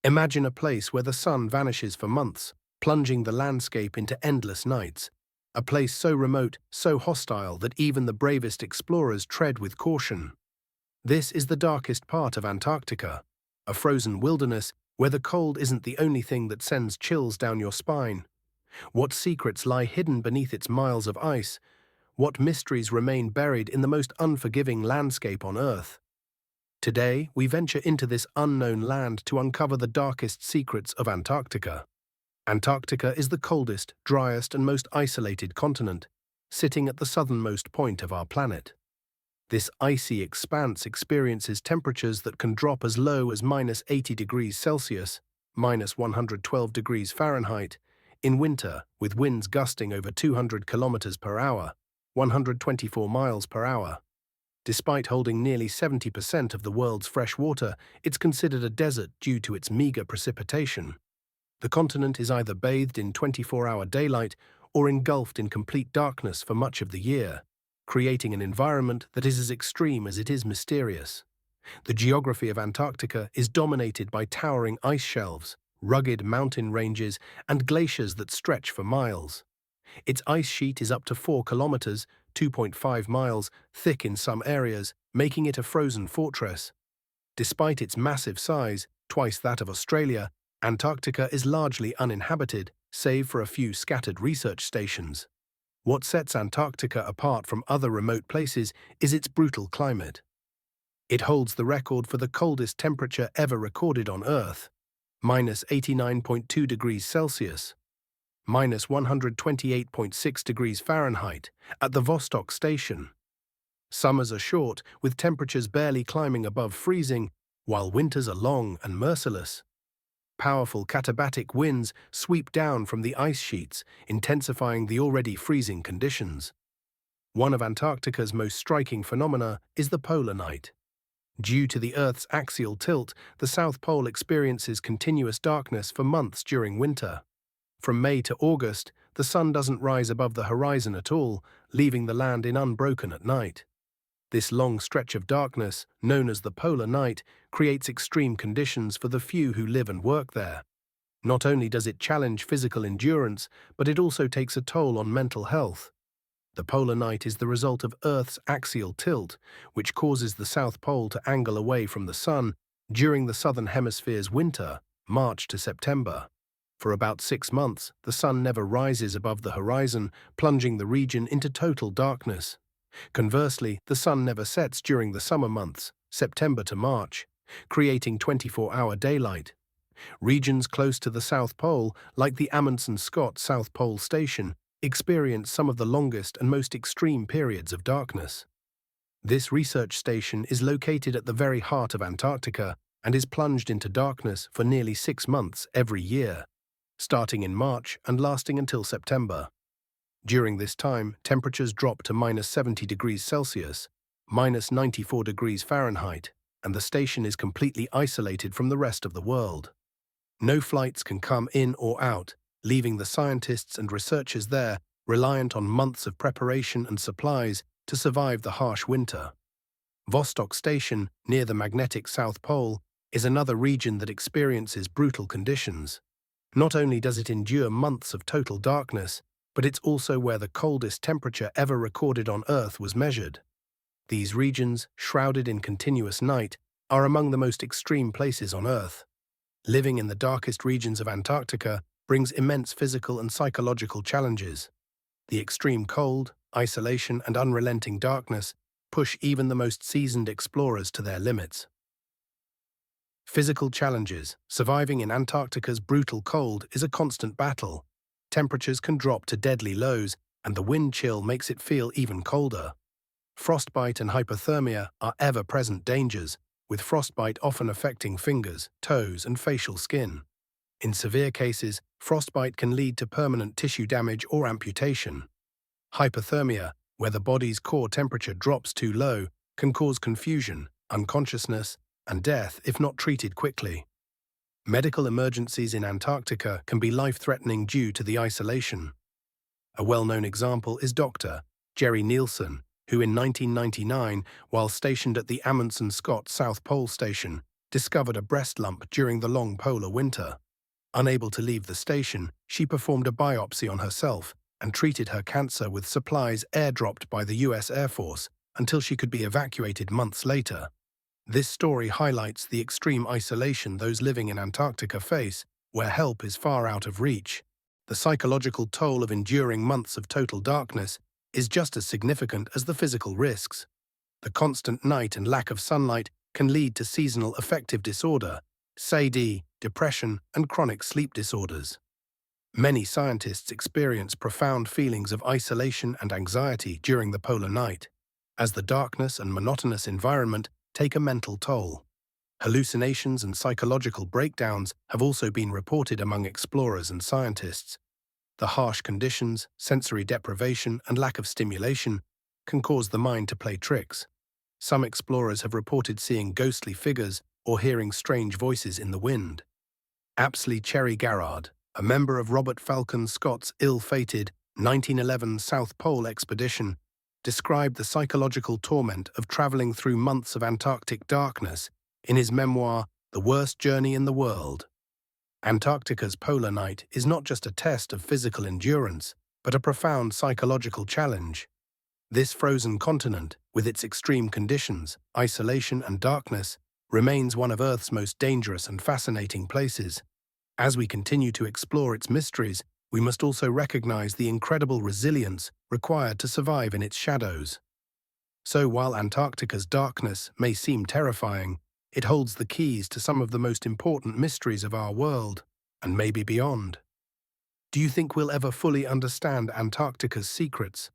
Imagine a place where the sun vanishes for months, plunging the landscape into endless nights. A place so remote, so hostile that even the bravest explorers tread with caution. This is the darkest part of Antarctica, a frozen wilderness where the cold isn't the only thing that sends chills down your spine. What secrets lie hidden beneath its miles of ice? What mysteries remain buried in the most unforgiving landscape on Earth? Today, we venture into this unknown land to uncover the darkest secrets of Antarctica. Antarctica is the coldest, driest, and most isolated continent, sitting at the southernmost point of our planet. This icy expanse experiences temperatures that can drop as low as -80 degrees Celsius, -112 degrees Fahrenheit, in winter, with winds gusting over 200 kilometers per hour, 124 miles per hour. Despite holding nearly 70% of the world's fresh water, it's considered a desert due to its meager precipitation. The continent is either bathed in 24-hour daylight or engulfed in complete darkness for much of the year, creating an environment that is as extreme as it is mysterious. The geography of Antarctica is dominated by towering ice shelves, rugged mountain ranges, and glaciers that stretch for miles. Its ice sheet is up to 4 kilometers, 2.5 miles, thick in some areas, making it a frozen fortress. Despite its massive size, twice that of Australia, Antarctica is largely uninhabited, save for a few scattered research stations. What sets Antarctica apart from other remote places is its brutal climate. It holds the record for the coldest temperature ever recorded on Earth, -89.2 degrees Celsius, -128.6 degrees Fahrenheit, at the Vostok Station. Summers are short, with temperatures barely climbing above freezing, while winters are long and merciless. Powerful katabatic winds sweep down from the ice sheets, intensifying the already freezing conditions. One of Antarctica's most striking phenomena is the polar night. Due to the Earth's axial tilt, the South Pole experiences continuous darkness for months during winter. From May to August, the sun doesn't rise above the horizon at all, leaving the land unbroken at night. This long stretch of darkness, known as the polar night, creates extreme conditions for the few who live and work there. Not only does it challenge physical endurance, but it also takes a toll on mental health. The polar night is the result of Earth's axial tilt, which causes the South Pole to angle away from the sun during the Southern Hemisphere's winter, March to September. For about 6 months, the sun never rises above the horizon, plunging the region into total darkness. Conversely, the sun never sets during the summer months, September to March, creating 24-hour daylight. Regions close to the South Pole, like the Amundsen-Scott South Pole Station, experience some of the longest and most extreme periods of darkness. This research station is located at the very heart of Antarctica and is plunged into darkness for nearly 6 months every year, starting in March and lasting until September. During this time, temperatures drop to -70 degrees Celsius, -94 degrees Fahrenheit, and the station is completely isolated from the rest of the world. No flights can come in or out, leaving the scientists and researchers there reliant on months of preparation and supplies to survive the harsh winter. Vostok Station, near the magnetic South Pole, is another region that experiences brutal conditions. Not only does it endure months of total darkness, but it's also where the coldest temperature ever recorded on Earth was measured. These regions, shrouded in continuous night, are among the most extreme places on Earth. Living in the darkest regions of Antarctica brings immense physical and psychological challenges. The extreme cold, isolation, and unrelenting darkness push even the most seasoned explorers to their limits. Physical challenges. Surviving in Antarctica's brutal cold is a constant battle. Temperatures can drop to deadly lows, and the wind chill makes it feel even colder. Frostbite and hypothermia are ever-present dangers, with frostbite often affecting fingers, toes, and facial skin. In severe cases, frostbite can lead to permanent tissue damage or amputation. Hypothermia, where the body's core temperature drops too low, can cause confusion, unconsciousness, and death if not treated quickly. Medical emergencies in Antarctica can be life-threatening due to the isolation. A well-known example is Dr. Jerry Nielsen, who in 1999, while stationed at the Amundsen-Scott South Pole Station, discovered a breast lump during the long polar winter. Unable to leave the station, she performed a biopsy on herself and treated her cancer with supplies airdropped by the US Air Force until she could be evacuated months later. This story highlights the extreme isolation those living in Antarctica face, where help is far out of reach. The psychological toll of enduring months of total darkness is just as significant as the physical risks. The constant night and lack of sunlight can lead to seasonal affective disorder, SAD, depression, and chronic sleep disorders. Many scientists experience profound feelings of isolation and anxiety during the polar night, as the darkness and monotonous environment take a mental toll. Hallucinations and psychological breakdowns have also been reported among explorers and scientists. The harsh conditions, sensory deprivation, and lack of stimulation can cause the mind to play tricks. Some explorers have reported seeing ghostly figures or hearing strange voices in the wind. Apsley Cherry Garrard, a member of Robert Falcon Scott's ill-fated 1911 South Pole expedition, described the psychological torment of traveling through months of Antarctic darkness in his memoir, The Worst Journey in the World. Antarctica's polar night is not just a test of physical endurance, but a profound psychological challenge. This frozen continent, with its extreme conditions, isolation, and darkness, remains one of Earth's most dangerous and fascinating places. As we continue to explore its mysteries, we must also recognize the incredible resilience required to survive in its shadows. So while Antarctica's darkness may seem terrifying, it holds the keys to some of the most important mysteries of our world, and maybe beyond. Do you think we'll ever fully understand Antarctica's secrets?